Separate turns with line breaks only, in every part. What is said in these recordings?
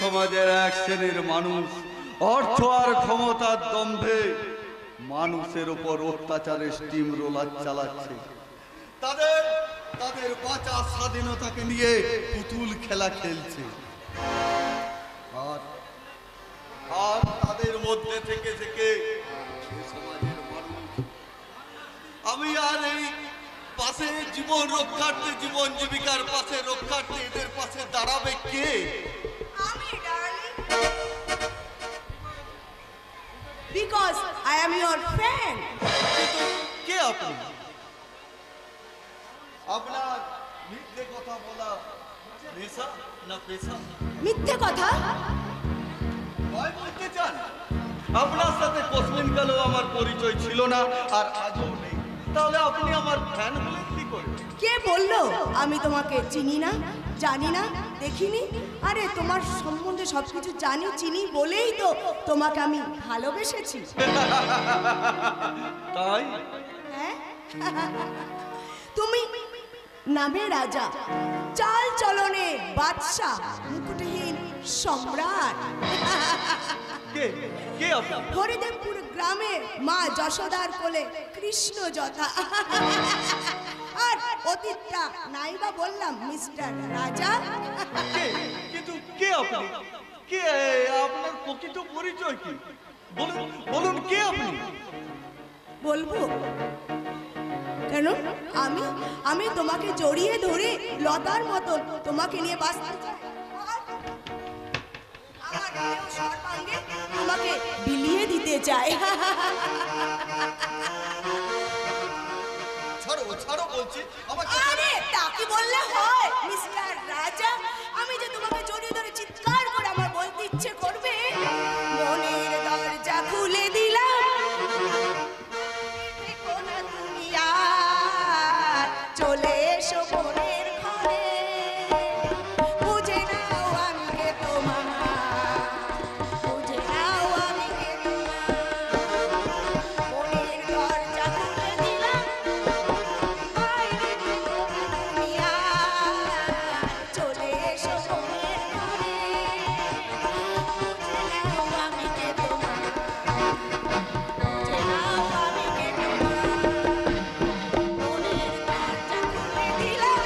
সমাজের এক শ্রেণীর মানুষ অর্থ আর ক্ষমতার দম্ভে মানুষের উপর অত্যাচারের স্টিম রোলার চালাচ্ছে। তাদের বাঁচা স্বাধীনতাকে নিয়ে পুতুল খেলা খেলছে। আর তাদের মধ্যে থেকে সমাজের মানুষ আমি আর এই পাশে জীবন রক্ষার্থে, জীবন জীবিকার পাশে রক্ষার্থে এদের পাশে দাঁড়াবে কে?
আমি, darling. Because I am your friend.
কে আপনি? আপনার মিথ্যে কথা বলা নেশা না পেশা?
মিথ্যে কথা?
ভয় বলতে চান? আপনার সাথে কোশ্চেনকালেও আমার পরিচয় ছিল না, আর আজও নেই। তাহলে আপনি আমার ফ্যান হলেন কি করে?
কে বললো আমি তোমাকে চিনি না, জানি না, দেখিনি? আরে তোমার সম্বন্ধে সবকিছু জানি চিনি বলেই তো তোমাকে আমি ভালোবেসেছি।
তাই?
হ্যাঁ, তুমি নামে রাজা, চাল চলনে বাদশা, মুকুটহীন সম্রাট।
কে কে আপনি?
হরিদেবপুর গ্রামে মা যশোদার কোলে কৃষ্ণ যথা। আর অতীতটা নাইবা বললাম মিস্টার রাজা।
কিন্তু কে আপনি? কে আপনার প্রকৃত পরিচয় কি? বলুন বলুন, কে আপনি?
বলবো কেন? আমি তোমাকে জড়িয়ে ধরে লতার মতন তোমাকে নিয়ে বাঁচতে চাই। তোমাকে বিলিয়ে দিতে চাই।
ছাড়ো ছাড়ো বলছি।
আরে তা কি বললে হয় মিস্টার রাজা? আমি যে তোমাকে জড়িয়ে ধরে চিৎকার করে আমার বলতে ইচ্ছে করবে, মনের দরজা খুলে দিলাম, তুমি আর চলে এসো মনের ঘরে, বুঝে নাও আমি কে তোমার, বুঝে নাও আমি কে তোমার, মনের দরজা খুলে দিলাম, তুমি আর চলে এসো মনের ঘরে, বুঝে নাও আমি কে তোমার, বুঝে নাও আমি কে তোমার, মনের দরজা খুলে দিলাম।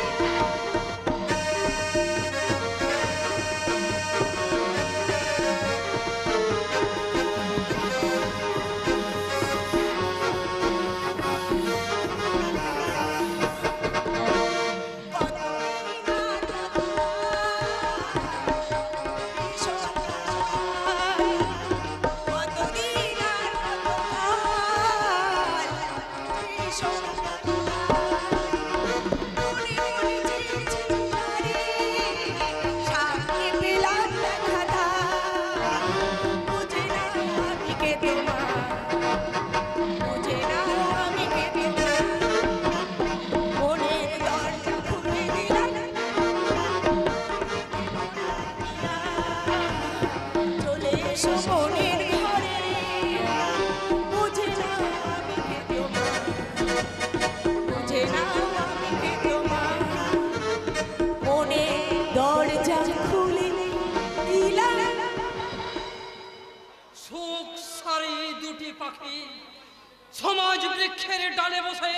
মনের ঘরে বুঝে নাও আমি কে তোমার, বুঝে নাও আমি কে তোমার, মনের দরজা খুলে দিলাম।
সুখ সারি দুটি পাখি সমাজ বৃক্ষের ডালে বসে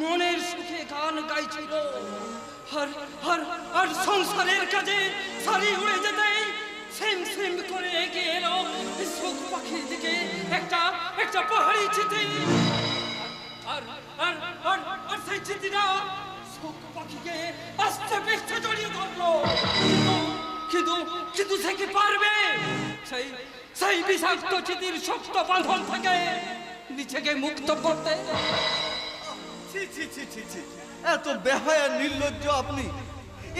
মনের সুখে গান গাইছিল, আর সংসারের কাজে সারি উড়ে যেতে সেম সেম করে এগিয়ে এলো সুখ পাখির দিকে একটা পাহাড়ি চিঠি। আর সেই চিঠিটা সুখ পাখিকে আস্তে পিষ্টে জড়িয়ে ধরলো, কিন্তু সে কি পারবে সেই বিষাক্ত চিঠির শক্ত বাঁধন থেকে নিজেকে মুক্ত করতে?
ছি ছি ছি ছি ছি, এত বেহায়া নির্লজ্জ আপনি!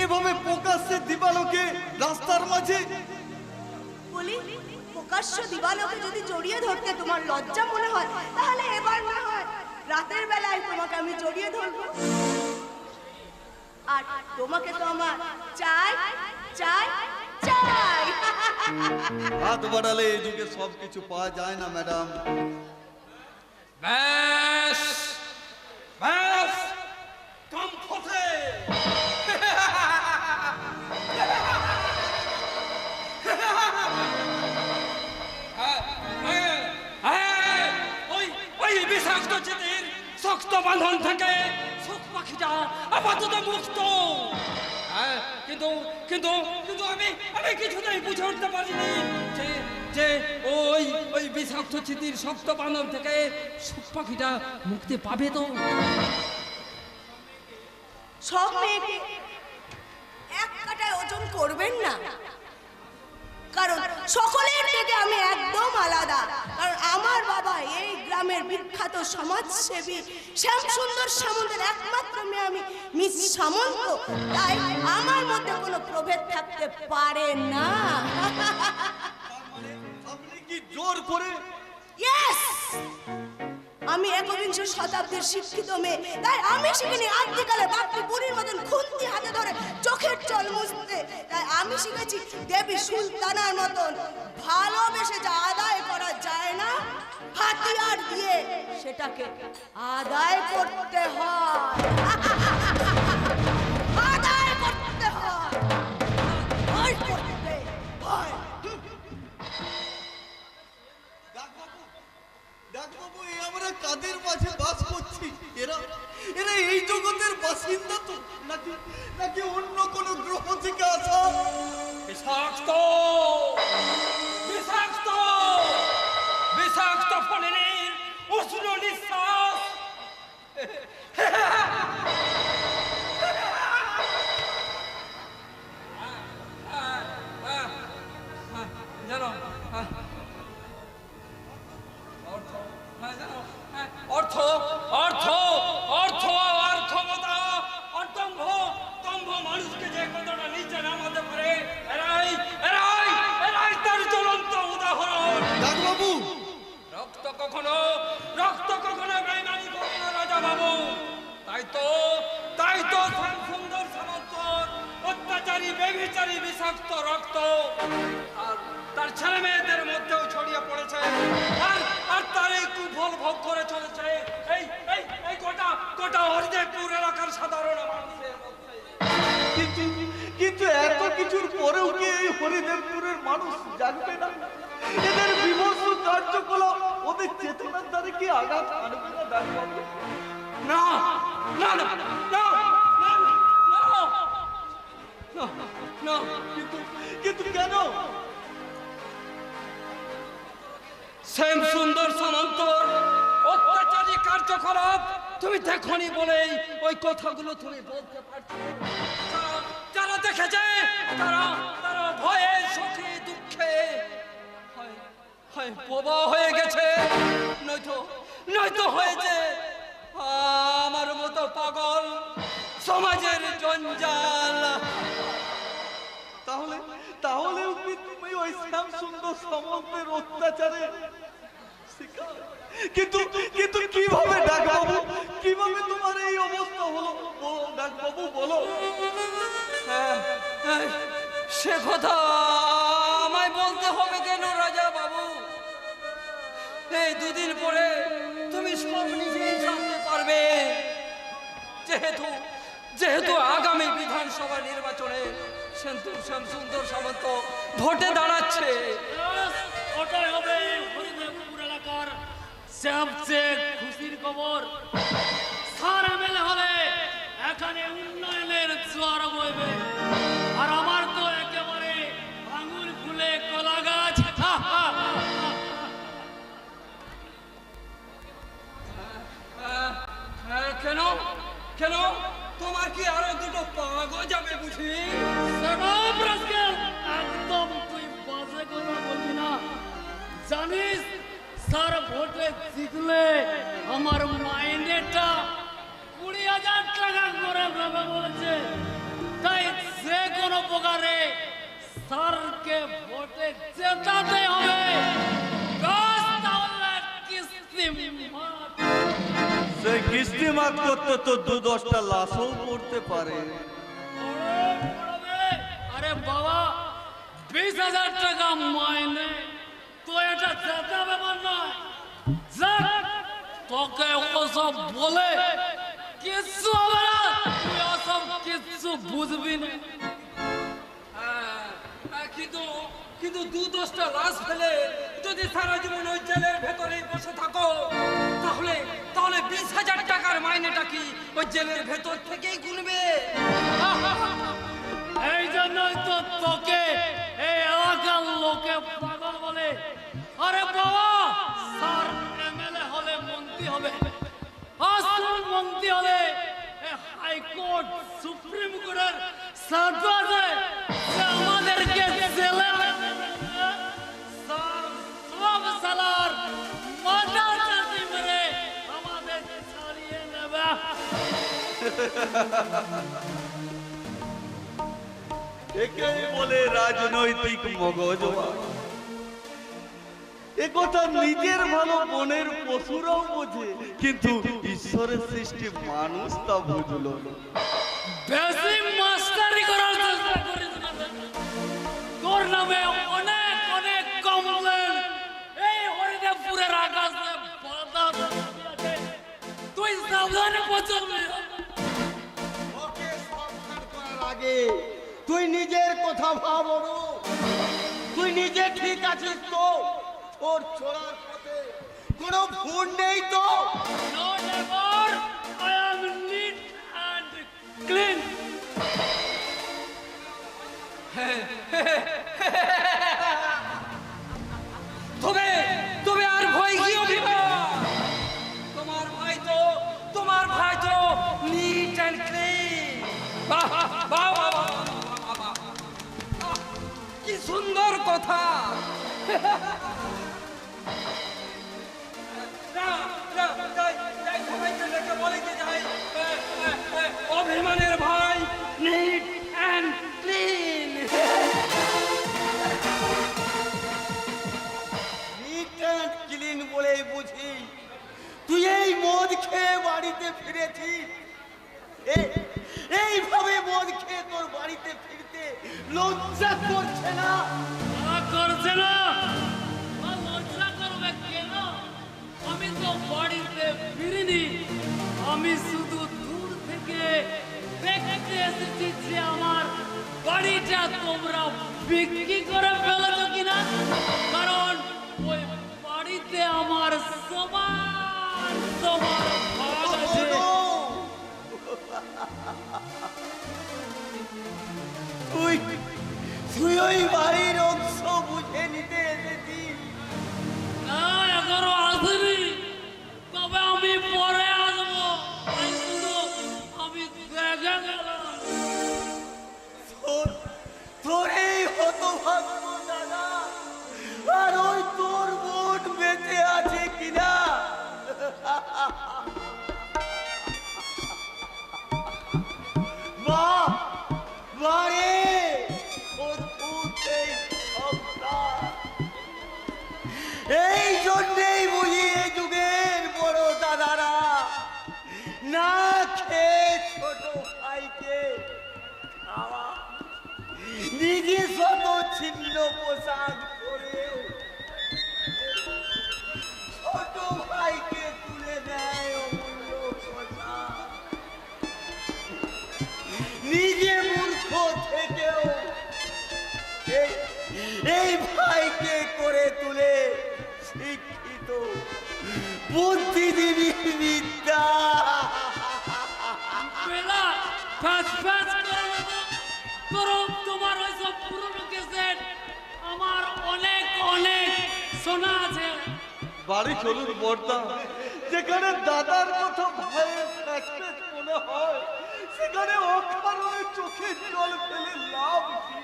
এভাবে প্রকাশ্যে দিবালোকে রাস্তার মাঝে!
বলি প্রকাশ্য দিবালোকে যদি জড়িয়ে ধরতে তোমার লজ্জা মনে হয়, তাহলে এবার মনে হয় রাতের বেলায় তোমাকে আমি জড়িয়ে ধরবো। আর তোমাকে তো আমার চাই চাই চাই।
হাত বাড়ালে এই যুগে সবকিছু পাওয়া যায় না ম্যাডাম।
ব্যাস ব্যাস, কাম ফতে। শক্ত বাঁধন থেকে শোক পাখিটা আপাতত মুক্ত। হ্যাঁ, কিন্তু কিন্তু কিন্তু আমি কিছুতেই বুঝে উঠতে পারিনি যে যে ওই ওই বিষাক্ত চিতির শক্ত বাঁধন থেকে শোক পাখিটা মুক্তি পাবে তো।
সব মেয়েকে এক কাটায় ওজন করবেন না, কারণ সকলের থেকে আমি একদম আলাদা। কারণ আমার বাবা এই গ্রামের বিখ্যাত সমাজসেবী শ্যামসুন্দর সামন্তের একমাত্র মেয়ে আমি মিস সামন্ত, তাই আমার মধ্যে কোনো প্রভেদ থাকতে পারে না।
আপনি কি জোর করে?
ইয়েস, আমি একবিংশ শতাব্দীর শিক্ষিত মেয়ে, তাই আমি শিখিনি আদিকালে বাপটি বুড়ির মতন খুন্তি হাতে ধরে চোখের জল মুছতে। তাই আমি শিখেছি দেবী সুলতানার মতন ভালোবেসে যা আদায় করা যায় না, হাতিয়ার দিয়ে সেটাকে আদায় করতে হয়। আদায় করতে হয়, আদায় করতে হয়।
ডাকবাবু, এই আমরা কাদের মাঝে বাস করছি? এরা এরা এই জগতের বাসিন্দা তো, নাকি নাকি অন্য কোনো গ্রহ থেকে আসা?
বিষাক্ত বিষাক্ত বিষাক্ত ফণিনীর উষ্ণ নিঃশ্বাস। জানো অর্থ অর্থ অর্থ অর্থমতা অর্থম্ভ তম্ভ মানুষকে যে কতটা নিচে নামাতে পারে, এরাই এরাই এরাই তার জ্বলন্ত উদাহরণ।
ডাকবাবু,
রক্ত কখনো বেইমানি করে না রাজা বাবু। তাই তো সুন্দর সামন্ত অত্যাচারী বেবিচারী বিষাক্ত রক্ত আর তার ছেলে মেয়েদের মধ্যেও ছড়িয়ে পড়েছে, আর তার এই কুফল ভোগ করে চলেছে এই এই এই গোটা হরিদেবপুর এলাকার সাধারণ মানুষের মধ্যে।
কিন্তু কিন্তু এত কিছুর পরেও কি এই হরিদেবপুরের মানুষ জানবে না? এদের বিভৎস কার্যকলাপ ওদের চেতনার দ্বারা কি আঘাত আনবে না? ডাকবাবু,
না না না না না না না
কিন্তু কেন?
শ্যামসুন্দর সামন্তর অত্যাচারী কার্যকলাপ তুমি দেখনি বলেই ওই কথাগুলো তুমি বলতে পারছো। যারা দেখেছে তারা তারা ভয়ে সুখে দুঃখে হয় বোবা হয়ে গেছে, নয়তো হয়েছে আমার মতো পাগল সমাজের জঞ্জাল।
তাহলেও কি তুমি ওই শ্যামসুন্দর সামন্তের অত্যাচারে শিকার? কিন্তু কিভাবে ডাকবাবু, কিভাবে তোমার এই অবস্থা হলো? বলো ডাকবাবু, বলো।
সে কথা আমায় বলতে হবে কেন রাজা বাবু? এই দুদিন পরে তুমি সব নিজেই জানতে পারবে। যেহেতু আগামী বিধানসভা নির্বাচনে শ্যামসুন্দর সামন্ত ভোটে দাঁড়াচ্ছে।
ওটাই হবে হরিদেবপুর এলাকার সবচেয়ে খুশির খবর। স্যার এমএলএ হলে এখানে উন্নয়নের জোয়ার বইবে, আর আমার তো একেবারে আঙুল ফুলে কলা গাছ।
কেন কেন তোমার কি আরো দুটো পা গজাবে বুঝি?
একদম তুই বাজে কথা বলবি না। জানিস স্যার ভোটে জিতলে আমার মাইনেটা 20,000 টাকা করে দেবে বলেছে। তাই যে কোনো প্রকারে স্যারকে ভোটে জেতাতে হবে। তাহলে কিস্তি মাত।
সেই কিস্তি মাত করতে তো 2-10টা লাশও পড়তে পারে।
আরে বাবা, 20,000 টাকা মাইনে তো এটা জেতা ব্যাপার নয়। তোকে ওসব বলে কিচ্ছু হবে না, তুই ওসব কিচ্ছু বুঝবি না।
কিন্তু 2-10টা লাশ ফেলে যদি সারা জীবন ওই জেলের ভেতরে বসে থাকো, তাহলে 20,000 টাকার মাইনেটা কি ওই জেলের ভেতর থেকেই গুনবে?
এই জন্যই তো তোকে এই এলাকার লোকে পাগল বলে। আরে বাবা, স্যার এমএলএ হলে মন্ত্রী হবে, আসল মন্ত্রী হলে হাইকোর্ট সুপ্রিম কোর্টের সার্ভ আছে, সে আমাদেরকে জেলে সব সালার মাথা চাটি মেরে আমাদের ছাড়িয়ে নেবে।
একেই বলে রাজনৈতিক মগজবা। একথা নিজের ভালো বনের পশুরাও বোঝে, কিন্তু ঈশ্বরের সৃষ্টি মানুষ তা বুঝলো না।
বেশি মাস্টারি করার চেষ্টা করিস না। তোর নামে অনেক অনেক কমপ্লেন এই হরিদেবপুরের আকাশে বাধা আছে। তুই সাবধানে পৌঁছবি।
ওকে সাবধান করার আগে তুই নিজের কথা ভাব অনু। তুই নিজে ঠিক আছিস তো? তোর চলার পথে কোনো ভুল নেই তো?
No, never. I am neat and clean.
তবে তবে আর ভয় কি অভিমান? তোমার ভাই তো নিট অ্যান্ড ক্লিন। কি সুন্দর কথা। অভিমানের ভাই neat and clean.
Neat and clean বলেই বুঝি তুই এই মদ খেয়ে বাড়িতে ফিরেছিস। এইভাবে মদ খেয়ে তোর বাড়িতে ফিরতে লজ্জা করছে না?
করছে না? লজ্জা করবে কেন? আমি তো বাড়িতে ফিরিনি। আমি শুধু দূর থেকে দেখতে এসেছি যে আমার বাড়িটা তোমরা বিক্রি করে ফেলেছো কিনা। কারণ ওই বাড়িতে আমার সমান সমান ভাগ আছে।
তুই ওই বাড়ির অংশ বুঝে নিতে এসেছিস?
না, এখনো আসেনি, তবে আমি পরে আসবো। আমি দেখে গেলাম।
তোর এই হতভাগ্য দাদা আর ওই তোর বোন বেঁচে আছে কিনা? মা মারে এই জন্যেই বুঝি এই যুগের বড় দাদারা না খেয়ে ছোট ভাইকে খাওয়া, নিজে শত ছিন্ন পোশাক পরে ছোট ভাইকে তুলে দেয় অমূল্য পোশাক। নিজে মূর্খ থেকেও এই ভাইকে করে তুলে শিক্ষিত বুদ্ধিজীবী বিদ্যা।
বেলা ফ্যাস ফ্যাস করে না তো। তোমার ওইসব পুরনো কেসেট আমার অনেক অনেক শোনা আছে।
বাড়ি চলুন বর্দা, যেখানে দাদার কথা ভয়ে ফ্যাসফ্যাস মনে হয়, সেখানে অকারণে চোখের জল ফেলে লাভ কি?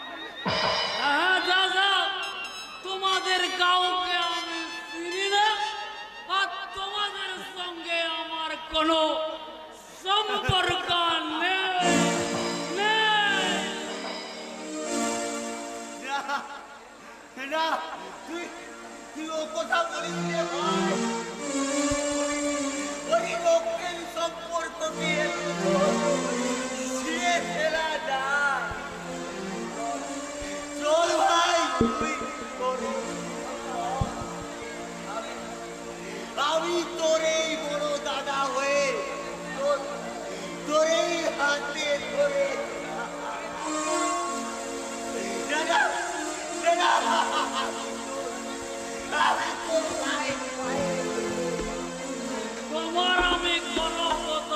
হ্যাঁ দাদা, তোমাদের কাউকে আমি চিনি না, আর তোমাদের সঙ্গে আমার কোনো সম্পর্ক নেই।
না তুই ও কথা বলিস রে ভাই। ওই লোকের সম্পর্ককে ছিঁড়ে ফেলা যায়। চল ভাই, আমি তোর এই বড় দাদা হয়ে তোর এই হাতে ধরে দাদা দাদা
তোমার আমি কোনো কথা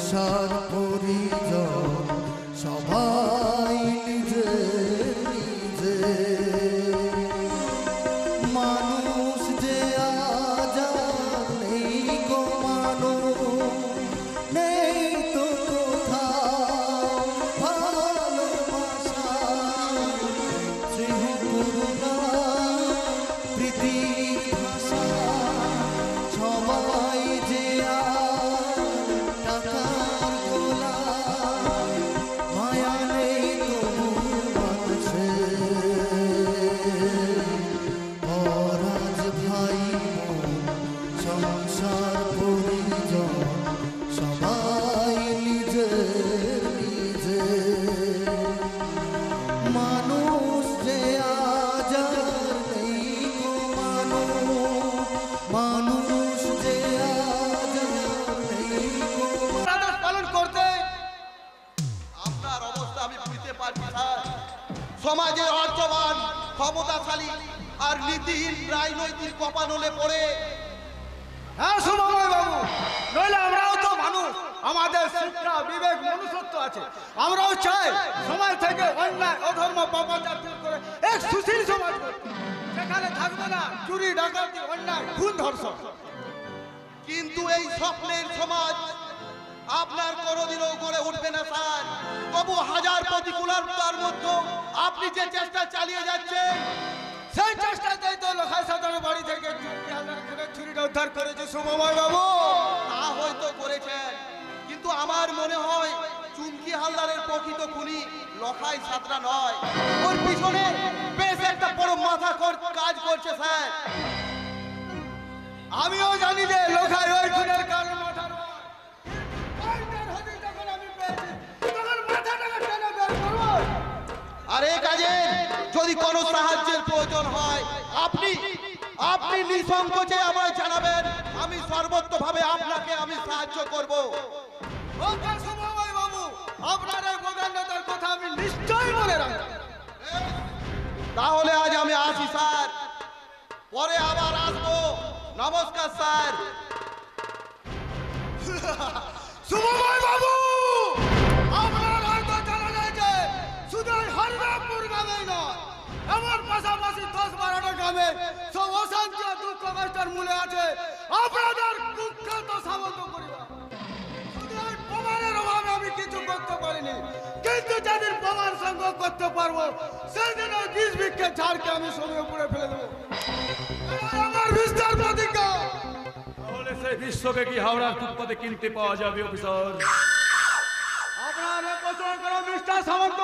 সংসার পরিজন সবাই নিজে নিজে মানুষ যে আজ আর নেই গো মানুষ নেই তো কোথাও ভালোবাসা স্নেহ করুণা প্রীতির ভাষা সবাই যে আর টাকার গোলাম মায়া নেই তবু মানুষে পরাজ ভাই বোন সংসার পরিজন সবাই নিজে নিজে মানুষ যে আজ আর নেই গো মানুষ যে আজ আর নেই গো
আদেশ পালন করতে আপনার অবস্থা আমি বুঝতে পারছি স্যার। সমাজে অর্থবান ক্ষমতাশালী আর নীতিহীন রাজনৈতিক কপানলে পড়ে হ্যাঁ সুময় বাবু, নইলে আমরাও তো মানুষ, আমাদের শিক্ষা বিবেক মনুষ্যত্ব আছে। আমরাও চাই সমাজ থেকে অন্যায় অধর্ম পাপাচার দূর করে এক সুশীল সমাজ করতে, সেখানে থাকবে না চুরি ডাকাতি অন্যায় খুন ধর্ষণ। কিন্তু এই স্বপ্নের সমাজ আপনার কোনোদিনও গড়ে উঠবে না স্যার। তবু হাজার প্রতিকূলতার মধ্যে আপনি যে চেষ্টা চালিয়ে যাচ্ছেন, সেই চেষ্টাতেই তো লোখাই সাধারণ বাড়ি থেকে ছুরিটা উদ্ধার করেছে সুময় বাবু। তা হয়তো করেছেন, কিন্তু আমার মনে হয় চুমকি হালদারের প্রকৃত খুনি লখাই সাতরা নয়, ওর পিছনে বেশ একটা বড় মাথা কাজ করছে স্যার। আমিও জানি যে লোখাই ওই খুনের কারণ মাথা নয়। আর এই কাজে যদি কোনো সাহায্যের প্রয়োজন হয় আপনি নিঃসংকোচে আমায় জানাবেন, আমি সর্বত্রভাবে আপনাকে আমি সাহায্য করব। বাবু, আপনার এই প্রধানতার কথা আমি নিশ্চয়ই মনে রাখব। তাহলে আজ আমি আসি স্যার, পরে আবার আসবো। নমস্কার স্যার। সুময় বাবু, আপনার হয়তো জানা যায় যে শুধু হরিরামপুর গ্রামেই নয়, আমার পাশাপাশি 10-12টা গ্রামে সব অশান্তি আর দুঃখ কষ্টের মূলে আছে আপনাদের কুখ্যাত সামন্ত পরিবার। শুধু এই প্রমাণের অভাবে আমি কিছু করতে পারিনি, কিন্তু যেদিন প্রমাণ সংগ্রহ করতে পারবো সেদিন ওই বীজ বৃক্ষের ঝাড়কে আমি সময় উপরে ফেলে দেবো। আমার বিস্তার প্রতিজ্ঞা।
তাহলে সেই বিশ্বকে কি হাওড়ার ফুটপাতে কিনতে পাওয়া যাবে অফিসার?
আপনার প্রচার করা মিস্টার সামন্ত,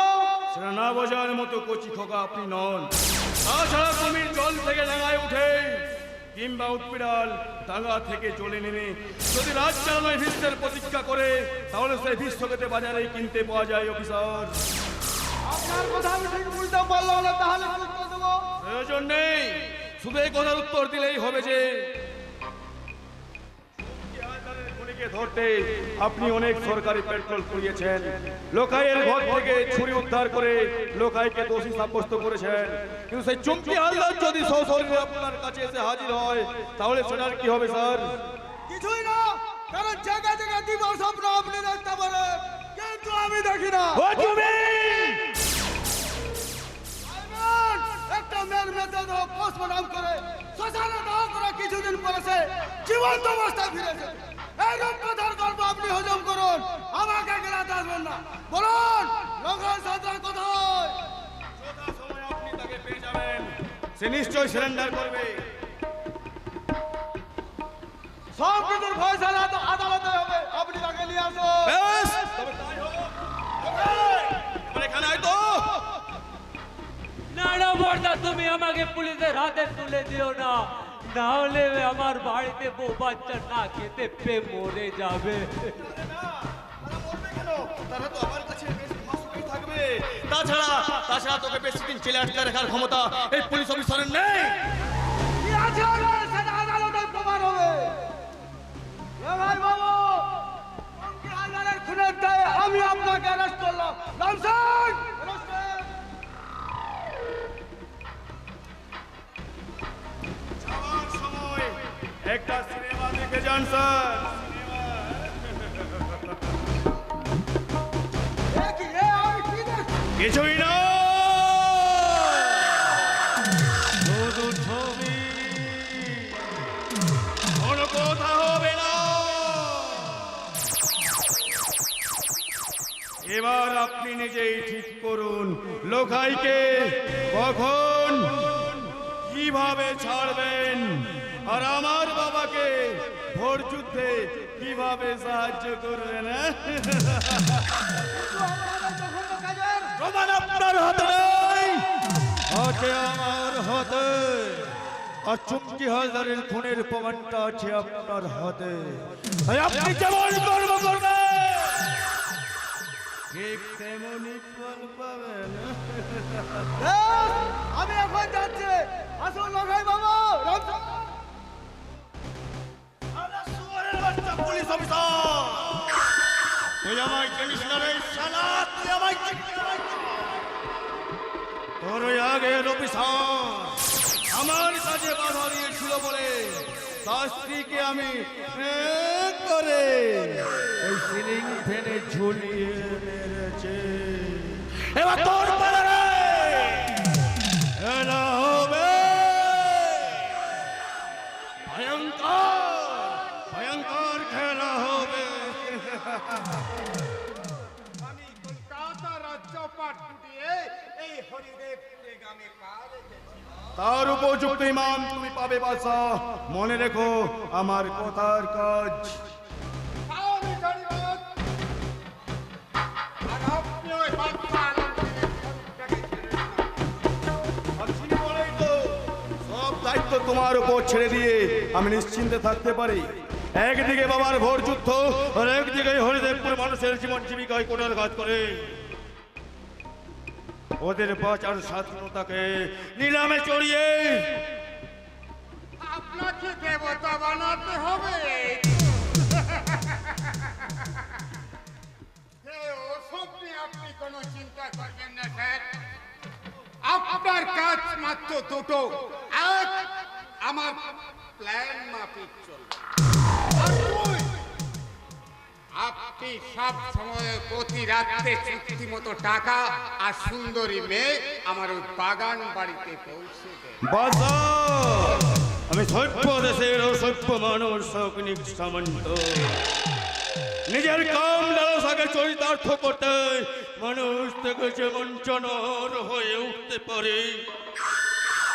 সেটা না বোঝার মতো কচি খোকা আপনি নন। তাছাড়া কুমির জল থেকে ডাঙায় উঠে কিংবা উৎপিড়াল ডাঙা থেকে চলে নেমে যদি রাজ চালানোর বিশ্বের প্রতীক্ষা করে, তাহলে সেই বিশ্বকেতে বাজারে কিনতে পাওয়া যায় অফিসার।
আপনার কথা আমি ঠিক বুঝতে পারলাম না, তাহলে কি উত্তর দেবো?
প্রয়োজন নেই, শুধু এই কথার উত্তর দিলেই হবে যে খুনিকে ধরতে আপনি অনেক সরকারি পেট্রোল পুড়িয়েছেন, লোকাইয়ের ঘর থেকে ছুরি উদ্ধার করে লোকাইকে দোষী সাব্যস্ত করেছেন, কিন্তু সেই চুমকি হালদার যদি সশরীরে আপনার কাছে এসে হাজির হয়, তাহলে সেটার কি হবে স্যার?
কিছুই না, কারণ জায়গায় জায়গায় দিবা স্বপ্ন আপনি দেখতে পারেন, কিন্তু আমি দেখি না। একটা মেয়ের মেয়েদের পোস্টমর্টম করে শ্মশানে দাহ করে কিছুদিন পরে সে জীবন্ত অবস্থায় ফিরেছে। এইরকম কথার গল্প আপনি হজম করুন, আমাকে গেলাতে আসবেন না। বলুন লঙ্ঘন সাঁতরা কোথায়?
যথা সময় আপনি তাকে পেয়ে যাবেন, সে নিশ্চয়ই সারেন্ডার করবে।
সব কিছুর ফয়সালা তো আদালতে হবে, আপনি তাকে নিয়ে আসুন।
বেশ, তবে তাই হোক। আমার এখানে আয় তো।
না না বর্দা, তুমি আমাকে পুলিশের হাতে তুলে দিও না, না হলে আমার বাড়িতে বউ বাচ্চা না খেতে পেয়ে মরে যাবে।
তারা তো আমার কাছে বেশ মাসুকই থাকবে। তাছাড়া তোকে বেশি দিন জেলে আটকে রাখার ক্ষমতা এই পুলিশ অফিসারের নেই।
কি আছে সেটা আদালতে প্রমাণ হবে। ভাই বাবু, চুমকি হালদারের খুনের দায়ে আমি আপনাকে অ্যারেস্ট করলাম। রামসান
যাওয়ার সময় একটা সিনেমা দেখে যান স্যার। কিছুই না, শুধু ছবি, কোনো কথা হবে না। এবার আপনি নিজেই ঠিক করুন, লোকাইকে কখন কিভাবে ছাড়বেন, আর আমার বাবাকে ভোর যুদ্ধে কিভাবে সাহায্য করবেন। প্রমাণ আপনার হাতে নেই, আছে আমার হাতে। আর চুমকি হালদারের খুনের প্রমাণটা আছে আপনার হাতে। তাই আপনি যেমন কর্ম করবেন ঠিক তেমনই ফল পাবেন।
আমি এখন যাচ্ছি। আসুন লখাই বাবু।
পুলিশ অফিসার, তুই আমায় চিনিস না রে শালা, তুই আমায় চিনিস না। তোর ওই আগের অফিসার আমার কাজে বাধা দিয়েছিল বলে তার স্ত্রীকে আমি করে ওই সিলিং ফ্যানে ঝুলিয়ে মেরেছে। এবার তোর পালা রে, খেলা হবে ভয়ঙ্কর, ভয়ঙ্কর খেলা হবে।
আমি কলকাতা রাজ্যপাট দিয়ে এই হরিদেবপুরে গ্রামে পা রেখেছি।
তার উপযুক্ত ইমাম তুমি পাবে বাদশা। মনে রেখো আমার কথার কাজ।
আমি জানি না। আর আপনি ওই বাচ্চা আলমগীরের শরীরটাকে ছেড়ে দিন।
আপনি বলেই তো সব দায়িত্ব তোমার উপর ছেড়ে দিয়ে আমি নিশ্চিন্তে থাকতে পারি। একদিকে বাবার ভোর যুদ্ধ, আর একদিকে হরিদেবপুর মানুষের জীবন জীবিকায় কোটার কাজ করে। ওদের বাঁচার স্বাধীনতাকে নিলামে চড়িয়ে
আপনাকে দেবতা বানাতে হবে। ওসব নিয়ে আপনি কোনো চিন্তা করবেন না স্যার। আপনার কাজ মাত্র দুটো। এক, আমার প্ল্যান মাফিক চলবে। আর দুই, আপনি সব সময় প্রতি রাত্রে চুক্তি মতো টাকা আর সুন্দরী মেয়ে আমার ওই বাগান বাড়িতে পৌঁছে দেন।
বাদশা, আমি সভ্য দেশের অসভ্য মানুষ সৈনিক সামন্ত। নিজের কাম লালসাকে চরিতার্থ করতে মানুষ থেকে যেমন জনর হয়ে উঠতে পারে,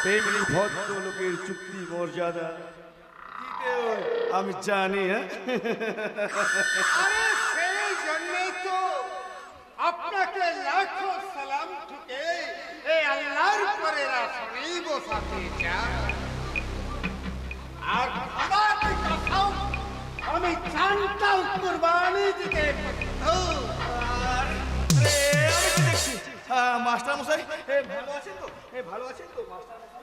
তেমনি ভদ্রলোকের চুক্তি মর্যাদা দিতেও আমি জানি।
আরে সেই জন্যই তো আপনাকে লাখো সালাম ঠুকে এই আল্লাহর পরে আসনেই বসাতে চাই। আর খোদার কসম, আমি জানতাম কুরবানি দিতে পারবো।
মাস্টার মশাই ভালো আছেন তো? ভালো আছেন তো মাস্টার মশাই?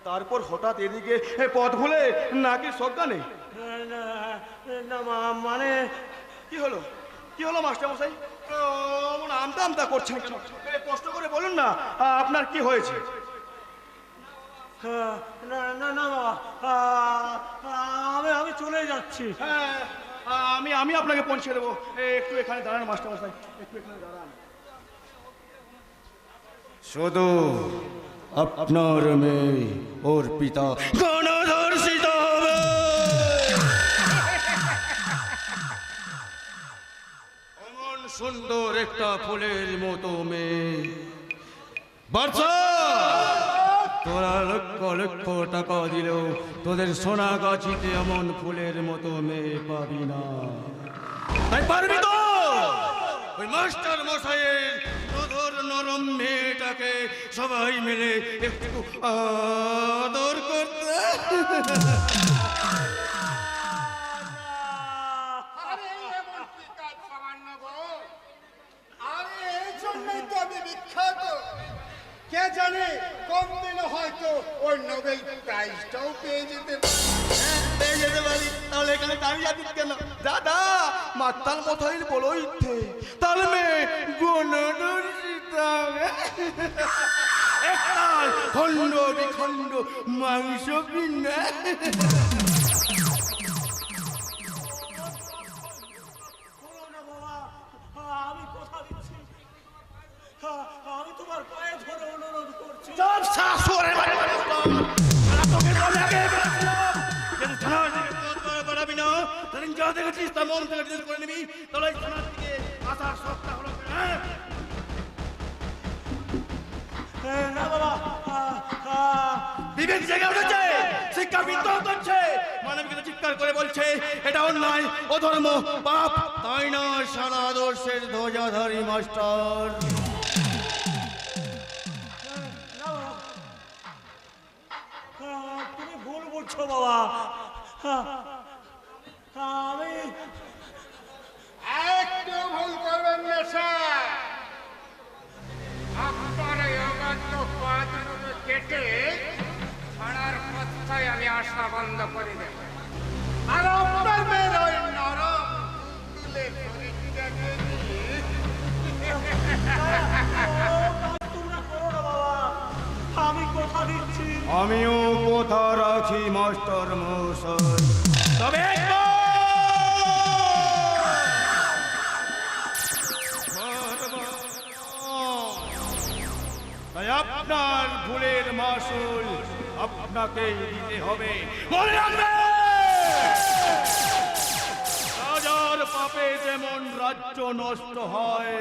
তারপর হঠাৎ এদিকে পথ ভুলে নাকি সজ্ঞা নেই। মানে কি হলো, কি হলো মাস্টার মশাই? আমতা আমতা করছেন, কষ্ট করে বলুন না আপনার কি হয়েছে?
না না না আমি চলে যাচ্ছি।
আমি আমি আপনাকে পৌঁছে দেবো। একটু এখানে দাঁড়ান মাস্টার মশাই, একটু এখানে দাঁড়ান। শুধু আপনার মেয়ে ওর পিতা গণধর্ষিত হবে। এমন সুন্দর একটা ফুলের মতো মেয়ে বাদশা, তোরা লক্ষ লক্ষ টাকা দিলেও তোদের সোনা গাছিতে এমন ফুলের মতো মেয়ে পাবি না। তাই পারবি তো ওই মাস্টার মশাইয়ের নধর নরম মেয়েটাকে সবাই মিলে একটু আদর করতে।
আরে এমন কি কাজ সামান্য গো? আরে এই জন্যই তো আমি বিখ্যাত। কে জানে কম দিনে হয়তো ওই নোবেল প্রাইজটাও পেয়ে যেতে পারি।
পেয়ে যেতে পারি, তাহলে এখানে দাঁড়িয়ে আছিস কেন? দাদা মাতাল মথাইল বলো ইচ্ছে, তাহলে মেয়ে গণধর্ষিতা একটা খণ্ড বিখণ্ড মাংস কিনে।
আমি কথা দিচ্ছি,
আছিস তা মন থেকে ডিসিশন করে নিবি, তাহলে এই থানার দিকে আসার সবটা হলো হ্যাঁ?
না বাবা,
বিবেক জেগে উঠেছে, শিক্ষা বিদ্রোহ করছে, মানবিকতা চিৎকার করে বলছে এটা অন্যায়, অধর্ম, পাপ, তাই না সারা আদর্শের ধ্বজাধারী মাস্টার।
তুমি ভুল বলছো বাবা। আমি
একটু ভুল করবেন না স্যার। আপনার এই অবাধ্য পা দুটো কেটে ছাড়ার পথটাই আমি আশা বন্ধ করে দেব। আর আপনার মেয়ের ওই নরম তুলে শরীরটাকে নিয়ে
তোমরা করো না বাবা, আমি কথা দিচ্ছি।
আমিও কথা রাখি মাস্টার মশাই, তবে তাই আপনার ভুলের মাসুল আপনাকেই দিতে হবে, মনে রাখবে। রাজার পাপে যেমন রাজ্য নষ্ট হয়,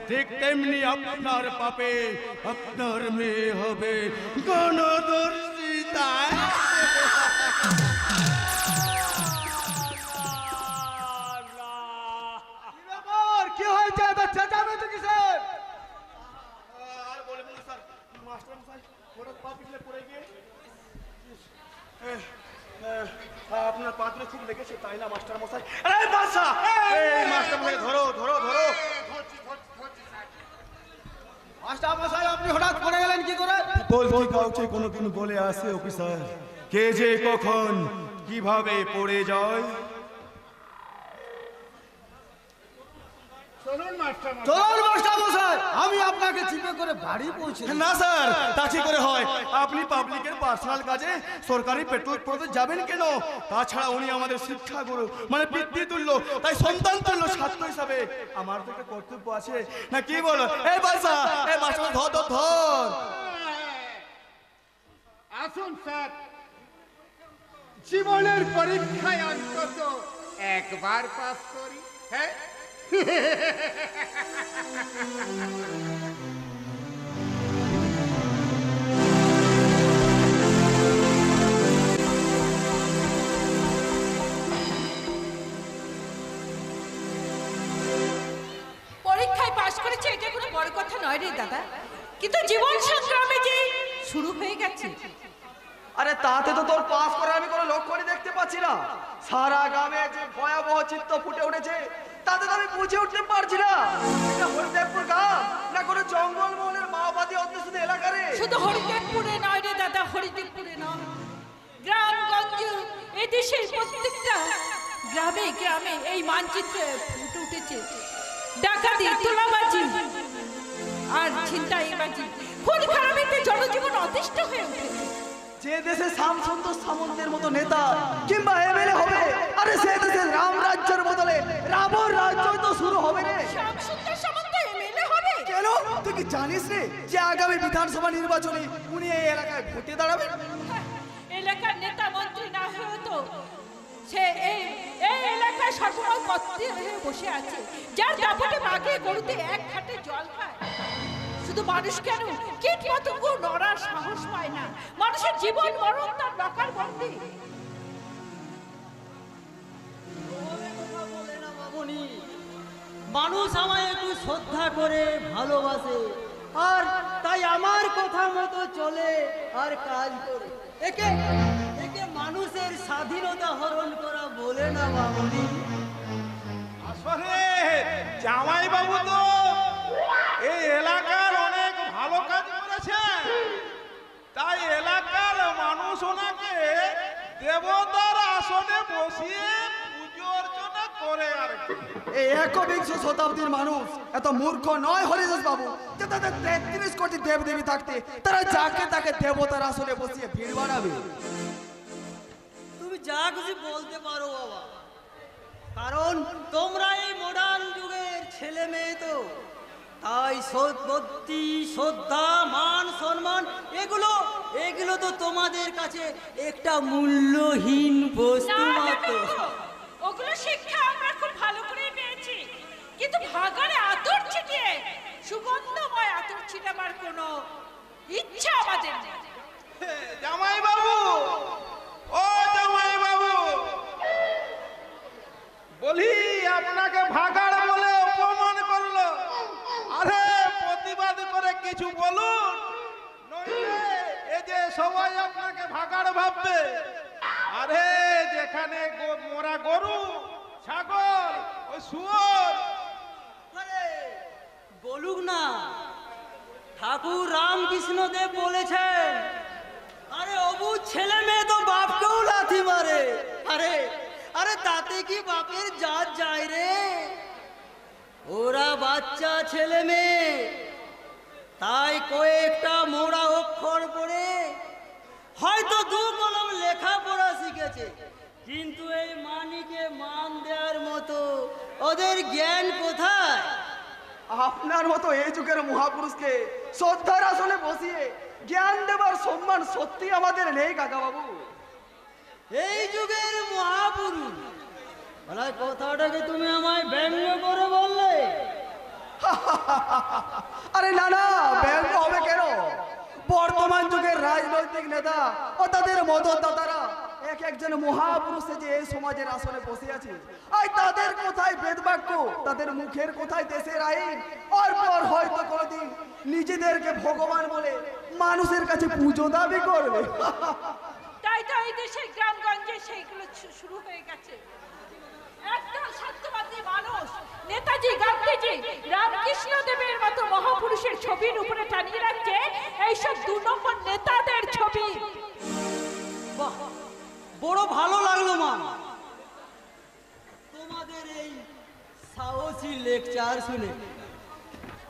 ঠিক তেমনি আপনার পাপে আপনার মেয়ে হবে গণদর্শিতা।
কি হয়েছে? চেঁচাবে তো কিসের?
আর বলবেন না স্যার, মাস্টার মশাই হঠাৎ পা পিছলে পড়ে গিয়ে আপনার পা দুটো খুব লেগেছে তাই না মাস্টার মশাই? এই বাদশা, এই মাস্টার মশাই ধরো ধরো ধরো।
মাস্টার মশাই আপনি হঠাৎ পড়ে গেলেন কি করে?
বলতে কাউকে কোনোদিন বলে আসে অফিসার, কে যে কখন কিভাবে পড়ে যায়।
চলুন মাস্টার মশাই।
চলুন মাস্টার মশাই, আমি আপনাকে চিপে করে বাড়ি পৌঁছে দেব।
না স্যার, তা কি করে হয়? আপনি পাবলিকের পার্সোনাল কাজে সরকারি পেট্রোল পড়তে যাবেন কেন? তাছাড়া উনি আমাদের শিক্ষা গুরু, মানে পিতৃতুল্য, তাই সন্তান তুল্য ছাত্র হিসাবে আমার তো একটা কর্তব্য আছে, না কি বলো? এই বাসা, এই মাস্টার ধর ধর ধর।
আসুন স্যার, জীবনের পরীক্ষায় অন্তত একবার পাস করি। হ্যাঁ,
পরীক্ষায় পাশ করেছে এটা কোনো বড় কথা নয় রে দাদা, কিন্তু জীবন সংগ্রামে যে শুরু হয়ে গেছে।
আরে তাতে তো তোর পাস করার আমি কোনো লক্ষণই দেখতে পাচ্ছি না। সারা গ্রামে যে ভয়াবহ চিত্র ফুটে উঠেছে তাতে তো আমি বুঝে উঠতে পারছি না এটা হরিদেবপুর গ্রাম না কোনো জঙ্গলমহলের মাওবাদী অধ্যুষিত এলাকা রে।
শুধু হরিদেবপুরে নয় রে দাদা, হরিদেবপুরে নয়, গ্রামগঞ্জ এই দেশের প্রত্যেকটা গ্রামে গ্রামে এই মানচিত্রে ফুটে উঠেছে ডাকাতি, তোলাবাজি আর ছিনতাইবাজি, খুন খারাপিতে জনজীবন অতিষ্ঠ হয়ে উঠেছে।
যে দেশে শ্যামসুন্দর সামন্তের মতো নেতা কিংবা এমএলএ হবে, আরে সে দেশে রাম রাজ্যের বদলে রাবণ রাজ্য তো শুরু হবে রে।
শ্যামসুন্দর সামন্ত এমএলএ হবে?
কেন, তুই কি জানিস রে যে আগামী বিধানসভা নির্বাচনে উনি এই এলাকায় ভোটে দাঁড়াবেন?
এলাকার নেতা মন্ত্রী না হয়েও তো সে এই এলাকায় সর্বময় পত্নী হয়ে বসে আছে, যার দাপটে মাগে গরুতে এক ঘাটে জল খায়। শুধু মানুষ কেন, কীট পতঙ্গ নড়ার সাহস পায় না, মানুষের জীবন মরণ তার নকার বন্দী।
মানুষ আমায় একটু শ্রদ্ধা করে ভালোবাসে, আর তাই আমার কথা মতো চলে আর কাজ করে। একে একে মানুষের স্বাধীনতা হরণ করা বলে না মামনি।
আসলে জামাই বাবু তো এই এলাকার অনেক ভালো কাজ করেছেন, তাই এলাকার মানুষ ওনাকে দেবতার আসনে বসিয়ে পুজো অর্চনা করে আর কি।
এই একবিংশ শতাব্দীর মানুষ এত মূর্খ নয় হরিদাস বাবু যে তাদের 33 কোটি দেবদেবী থাকতে তারা যাকে তাকে দেবতার আসনে বসিয়ে ভিড় বানাবে।
তুমি যা খুশি বলতে পারো বাবা, কারণ তোমরা এই মডার্ন যুগের ছেলে মেয়ে তো, তাই সৎবুদ্ধি, শ্রদ্ধা, মান, সম্মান এগুলো এগুলো তো তোমাদের কাছে একটা মূল্যহীন বস্তু মাত্র।
ওগো ওইগুলো শিক্ষা আমরা খুব ভালো করেই পেয়েছি, কিন্তু ভাগাড়ে আতর ছিটিয়ে সুগন্ধময় আতর ছিটাবার কোনো ইচ্ছা আমাদের নেই।
জামাই বাবু, ও জামাই বাবু, বলি আপনাকে ভাগাড় বলে অপমান করলো, আরে প্রতিবাদ করে কিছু বলুন, নইলে এই যে সবাই আপনাকে ভাগাড় ভাববে। আরে যেখানে মোরা গরু, ছাগল, ওই শুয়োর,
আরে বলুক না, ঠাকুর রামকৃষ্ণ দেব বলেছেন, আরে অবুঝ ছেলে মেয়ে তো বাপকেও লাথি মারে। আরে আরে তাতে কি বাপের জাত যায় রে? ওরা বাচ্চা ছেলে মেয়ে, তাই কয়েকটা মোড়া অক্ষর পড়ে হয়তো দু কলম লেখাপড়া শিখেছে, কিন্তু এই মানিকে মান দেওয়ার মতো ওদের জ্ঞান কোথায়?
আপনার মতো এই যুগের মহাপুরুষকে শ্রদ্ধার আসনে বসিয়ে জ্ঞান দেবার সম্মান সত্যি আমাদের নেই কাকা বাবু।
এই যুগের মহাপুরুষ বলা কথাটাকে তুমি আমায় ব্যঙ্গ করে বললে?
আরে না না, ব্যঙ্গ হবে কেন? বর্তমান যুগের রাজনৈতিক নেতা ও তাদের মদতদাতারা এক একজন মহাপুরুষে যে এই সমাজের আসনে বসে আছে, আর তাদের কোথায় বেদবাক্য, তাদের মুখের কোথায় দেশের আইন, আর পর হয়তো কোনোদিন নিজেদেরকে ভগবান বলে মানুষের কাছে পুজো দাবি করবে।
তাই তো এই দেশের গ্রামগঞ্জে সেইগুলো শুরু হয়ে গেছে। একটা সত্যবাদী মানুষ নেতাজি, গান্ধীজি, রামকৃষ্ণ দেবের মতো মহাপুরুষের ছবির উপরে টানিয়ে রাখছে এইসব 2 নম্বর নেতাদের ছবি।
বাহ, বড় ভালো লাগলো মা তোমাদের এই সাহসী লেকচার শুনে।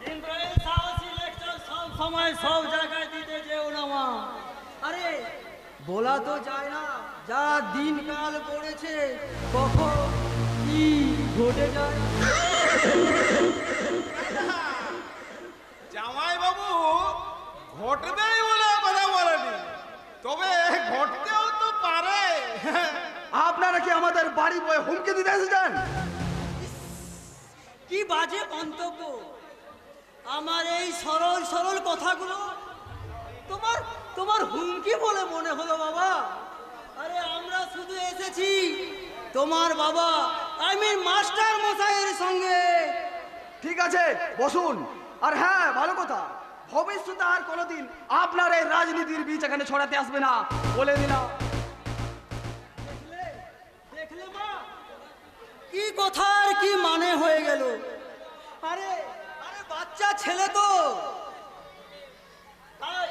কিন্তু এই সাহসী লেকচার সব সময় সব জায়গায় দিতে যেও না মা। আরে বলা তো যায় না, যা দিনকাল পড়েছে কখন কি ঘটে যায়।
জামাই বাবু ঘটবেই বলে কথা বলেনি, তবে ঘটতেও তো পারে।
আপনারা কি আমাদের বাড়ি বয়ে হুমকি দিতে এসেছেন?
কি বাজে মন্তব্য! আমার এই সরল সরল কথাগুলো তোমার তোমার হুমকি বলে মনে হলো বাবা? আরে আমরা শুধু এসেছি তোমার বাবা মাস্টার মশাইয়ের সঙ্গে।
ঠিক আছে, বসুন। আর হ্যাঁ, ভালো কথা, ভবিষ্যতে আর কোনোদিন আপনার এই রাজনীতির বীজ এখানে ছড়াতে আসবে না, বলে দিলাম।
দেখলে দেখলে মা, কি কথার কি মানে হয়ে গেল? আরে আরে বাচ্চা ছেলে তো, তাই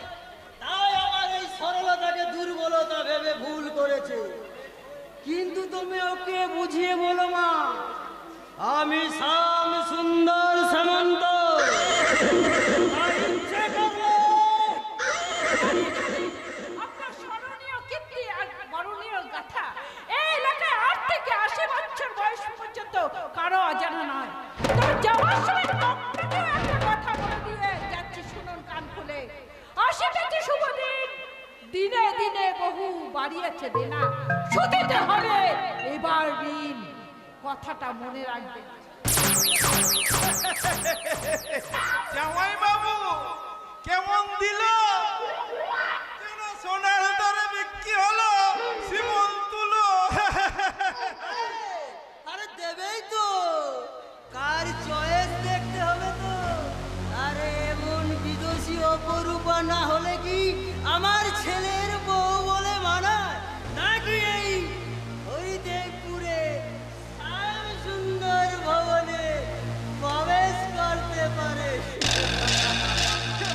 তাই আমার এই সরলতাকে দুর্বলতা ভেবে ভুল করেছে। কিন্তু তুমি ওকে বুঝিয়ে বলো মা, আমি শ্যাম সুন্দর সামন্ত।
আপনার স্মরণীয় কীর্তি আর বরণীয় গাথা এই এলাকায় 8 থেকে 80 বছর বয়স পর্যন্ত কারো অজানা নয়। তবে যাওয়ার সময় আপনাকে একটা কথা বলে দিয়ে যাচ্ছি, শুনুন কান খুলে। আসিতেছে শুভ দিন, দিনে দিনে বহু বাড়িয়েছে দেনা, শুধিতে হবে এবার ঋণ, কথাটা মনে রাখবেন।
জামাই বাবু কেমন দিল? যেন সোনার দরে বিক্রি হলো, সিমন তুলো।
আরে দেবেই তো, কার চয়েস দেখতে হবে তো। আরে এমন বিদেশি অপরূপা না হলে কি আমার ছেলের বউ বলে মানায়? নাকি এই হরিদেবপুরে শ্যাম সুন্দর ভবনে প্রবেশ করতে পারে?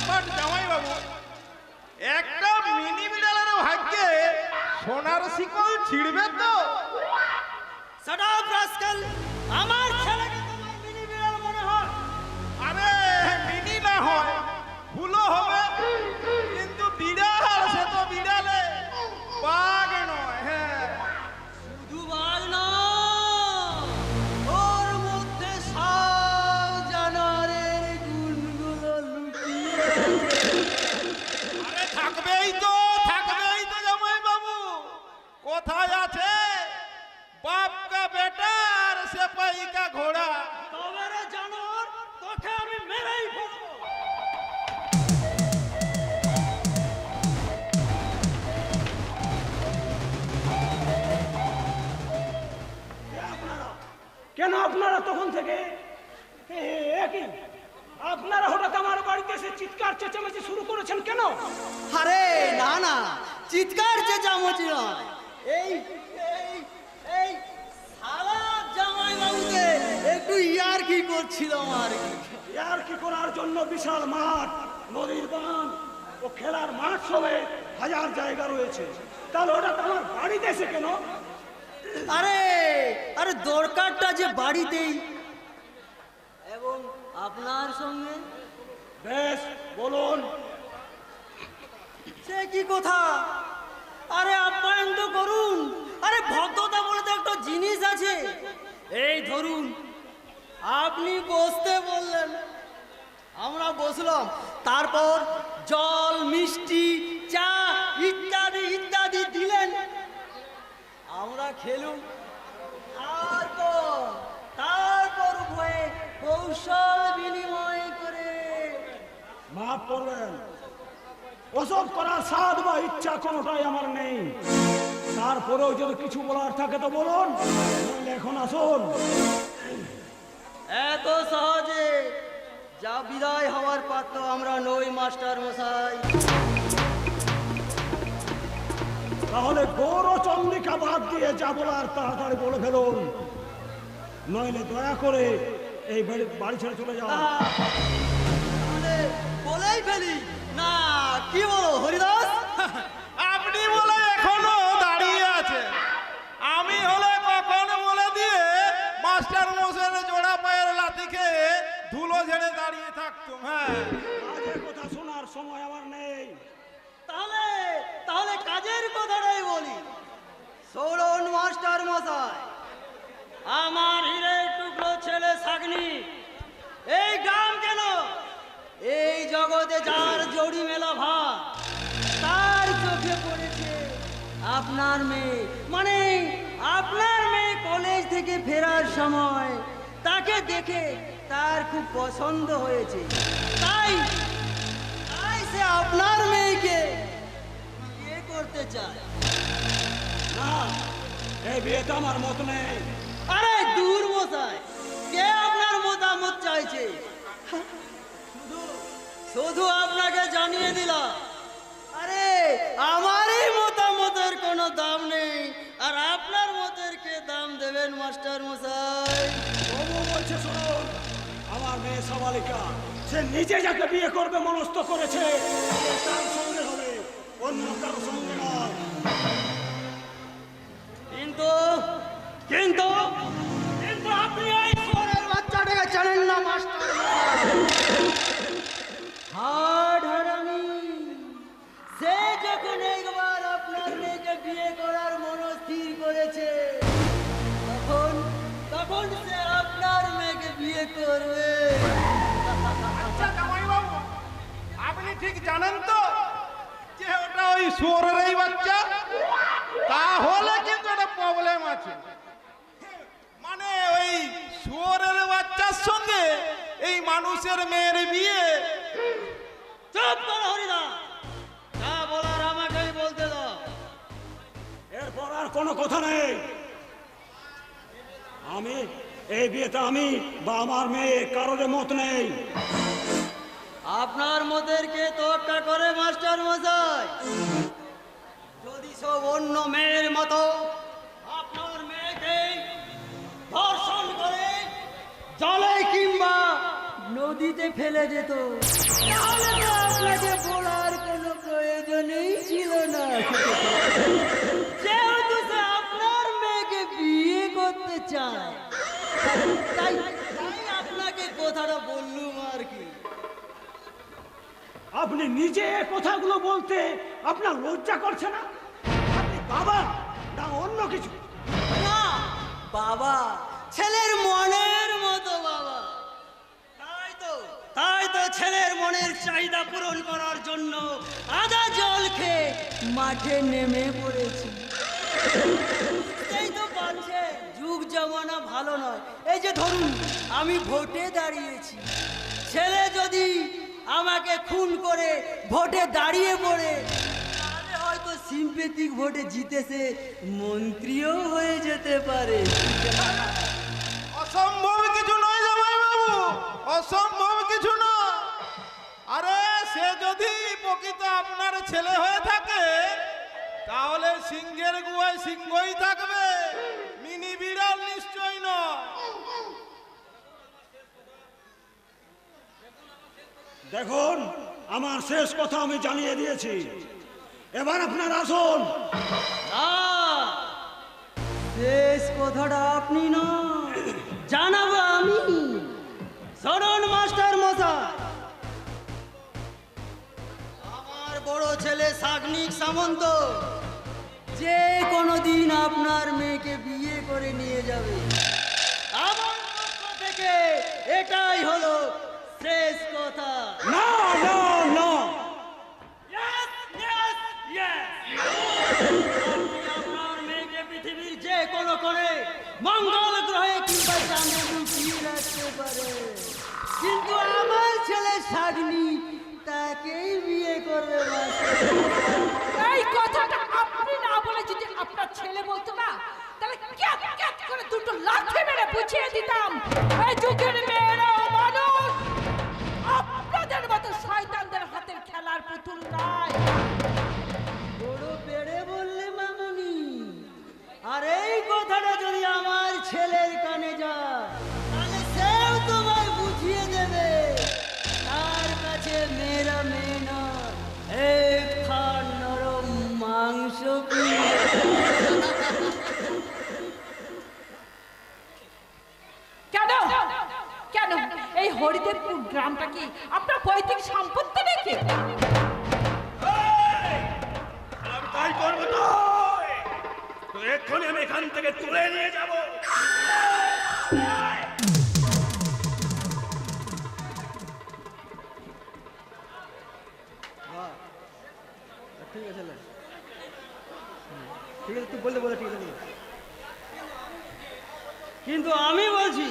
বাট জামাই বাবু, একটা মিনি বিড়ালের ভাগ্যে সোনার শিকল ছিড়বে তো?
Shut up, rascal! আমার ছেলেকে তোমার মিনি বিড়াল মনে হয়?
আরে মিনি না হয়, ভুলও হবে, কিন্তু বিড়াল সে তো বিড়ালে
তখন থেকে। একই আপনারা হঠাৎ আমার বাড়িতে এসে চিৎকার চেঁচামেচি শুরু করেছেন কেন?
আরে না না, চিৎকার চেঁচামেচি নয়, এই এই এই শালা জামাই বাবুকে একটু ইয়ার্কি করছিলাম আর কি।
আর কি করার জন্য বিশাল মাঠ, নদীর বাঁধ ও খেলার মাঠ সবে হাজার জায়গা রয়েছে, তাহলে হঠাৎ আমার বাড়িতে এসে কেন?
আরে আরে দরকারটা যে বাড়িতেই, এবং আপনার সঙ্গে।
বেশ বলুন।
সে কি কথা? আরে আপ্যায়ন তো করুন। আরে ভদ্রতা বলে তো একটা জিনিস আছে। এই ধরুন, আপনি বসতে বললেন, আমরা বসলাম, তারপর জল, মিষ্টি, চা ইত্যাদি ইত্যাদি দিলেন, আমরা খেলুম, তারপর উভয়ে কৌশল বিনিময় করে।
মাফ করবেন, ওসব করার স্বাদ বা ইচ্ছা কোনোটাই আমার নেই। তারপরেও যদি কিছু বলার থাকে তো বলুন, নইলে এখন আসুন।
এত সহজে যা বিদায় হওয়ার পাত্র আমরা নই মাস্টার মশাই।
তাহলে গৌর চন্দ্রিকা বাদ দিয়ে যা বলার তাড়াতাড়ি বলে ফেলুন, নইলে দয়া করে এই বাড়ি ছেড়ে চলে যাও।
তাহলে বলেই ফেলি না, কি বলো হরিদাস?
আপনি বলে এখনো দাঁড়িয়ে আছে, আমি হলে কখন বলে দিয়ে মাস্টার মশাইয়ের জোড়া পায়ের লাথি খেয়ে ধুলো ঝেড়ে দাঁড়িয়ে থাকতুম। হ্যাঁ,
কাজের কথা শোনার সময় আমার নেই।
তাহলে তাহলে কাজের কথাটাই বলি। সৌরন মাস্টার মশাই, আমার হীরের টুকরো ছেলে সাগনি এই গ্রাম কেন, এই জগতে যার জড়ি মেলা ভাব, তার চোখে পড়েছে আপনার মেয়ে, মানে আপনার মেয়ে কলেজ থেকে ফেরার সময় তাকে দেখে তার খুব পছন্দ হয়েছে, তাই তাই সে আপনার মেয়েকে বিয়ে করতে চায়।
না, এই বিয়েতে আমার মত নেই।
আরে দূর মশাই, কে আপনার মতামত চাইছে? শুধু আপনাকে জানিয়ে দিলাম, আরে আমারই মতামতের কোনো দাম নেই, আর আপনার মতের কে দাম দেবেন মাস্টার মশাই?
তবু বলছে শুনুন, আমার মেয়ে সাবালিকা, সে নিজে যাকে বিয়ে করবে মনস্থ করেছে, সে তার সঙ্গে হবে, অন্য কারো সঙ্গে নয়।
কিন্তু কিন্তু কিন্তু আপনি ওই সোরের বাচ্চাটাকে জানেন না মাস্টার হারামি। সে যখন একবার আপনার মেয়েকে বিয়ে করার মনস্থির করেছে, তখন তখন সে আপনার মেয়েকে বিয়ে করবে।
আচ্ছা জামাইবাবু, আপনি ঠিক জানেন তো যে ওটা ওই শুয়োরের এই বাচ্চা? তাহলে কিন্তু একটা প্রবলেম আছে, মানে ওই শুয়োরের বাচ্চার সঙ্গে এই মানুষের মেয়ের বিয়ে।
চুপ করো হরিদা, যা বলার আমাকেই বলতে দাও।
এরপর আর কোনো কথা নেই। আমি এই বিয়েতে আমি বা আমার মেয়ে কারোর মত নেই।
আপনার মদেরকে তোয়াক্কা করে মাস্টার মশাই, যদি সব অন্য মেয়ের মতো আপনার মেয়েকে ধর্ষণ করে জলে কিংবা নদীতে ফেলে যেত, তাহলে তো আপনাকে বলার কোনো প্রয়োজনই ছিল না। যেহেতু সে আপনার মেয়েকে বিয়ে করতে চায়, তাই তাই আপনাকে কথাটা বললুম আর কি।
আপনি নিজে এ কথাগুলো বলতে আপনার লজ্জা করছে না? আপনি বাবা না অন্য কিছু?
না বাবা, ছেলের মনের মতো বাবা। তাই তো ছেলের মনের চাহিদা পূরণ করার জন্য আদা জল খেয়ে মাঠে নেমে পড়েছি। এই তো পাচ্ছে, যুগ জমানা ভালো নয়। এই যে ধরুন, আমি ভোটে দাঁড়িয়েছি, ছেলে যদি আমাকে খুন করে ভোটে দাঁড়িয়ে পড়ে, তাহলে হয়তো সিম্পেথিক ভোটে জিতেছে মন্ত্রীও হয়ে যেতে পারে।
অসম্ভব প্রকৃত আপনার ছেলে হয়ে থাকে তাহলে সিংহের গুহায় সিংহই থাকবে, মিনি বিড়াল নিশ্চয় নয়।
দেখুন, আমার শেষ কথা আমি জানিয়ে দিয়েছি, এবার আপনার আসুন।
না, শেষ কথাটা আপনি না, জানাবো আমি। শরণ মাস্টার মশাই, আমার বড় ছেলে সাগ্নিক সামন্ত যে কোনো দিন আপনার মেয়েকে বিয়ে করে নিয়ে যাবে। আমার পক্ষ থেকে এটাই হলো শেষ কথা।
না না না,
আপনার মেয়েকে পৃথিবীর যে কোনো কোণে মঙ্গল গ্রহে কিংবা চাঁদে লুকিয়ে রাখতে পারে, কিন্তু আমার ছেলে সাগ্নি তাকেই বিয়ে করবে।
এই কথাটা আপনি না বলে যদি আপনার ছেলে বলতো না, তাহলে ক্যাট ক্যাট করে দুটো লাথি মেরে বুঝিয়ে দিতাম এই যুগের মেয়েরাও মানুষ, আপনাদের মতো শয়তানদের হাতের খেলার পুতুল নয়।
বড় পেড়ে বললে মামুনি, আর এই কথাটা যদি আমার ছেলের কানে যায় তাহলে সেও তোমায় বুঝিয়ে দেবে তার কাছে মেয়েরা মেয়ে নয়, এক খান নরম মাংস
কেন কেন এই হরিদেবপুর গ্রামটা কি আপনার পৈতৃক সম্পত্তি নাকি?
আমি তাই করবো তো, তো এক্ষুনি আমি এখান থেকে তুলে নিয়ে যাব।
ঠিক আছে, ঠিক আছে, তুই বলতে বলে ঠিক আছে, কিন্তু আমি বলছি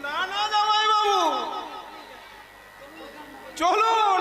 না না জামাই বাবু, চলুন